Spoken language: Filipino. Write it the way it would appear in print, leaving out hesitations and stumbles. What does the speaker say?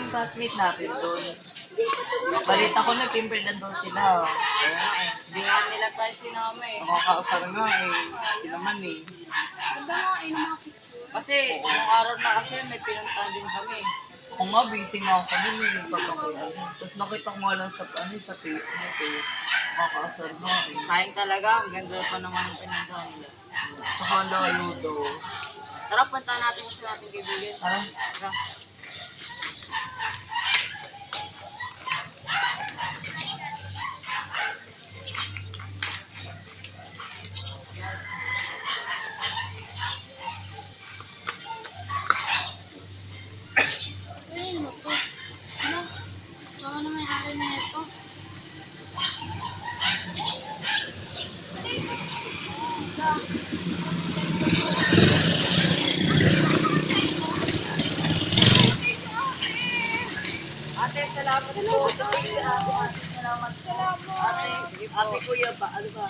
yung classmate natin doon. Balita ko nag-timber na doon sila. Hindi nga nila tayo sinama eh. Nakakausap nga eh. Sila man eh. Kasi, nung araw na kasi may pinuntahan din kami. Kung nga, busy nga ako din eh. Tapos nakita ko nga lang sa Facebook eh. Nakakausap nga eh. Sayang talaga, ang ganda pa naman ang pinuntahan nila. Tsaka ang layo daw. Tara, puntahan natin kasi natin kaibigan. Tara. Tara. Ayun mo to. Ano? Baka na may-ari na ito. Ate, salamat po. Ate, salamat. Ate, kuya ba? Ano ba?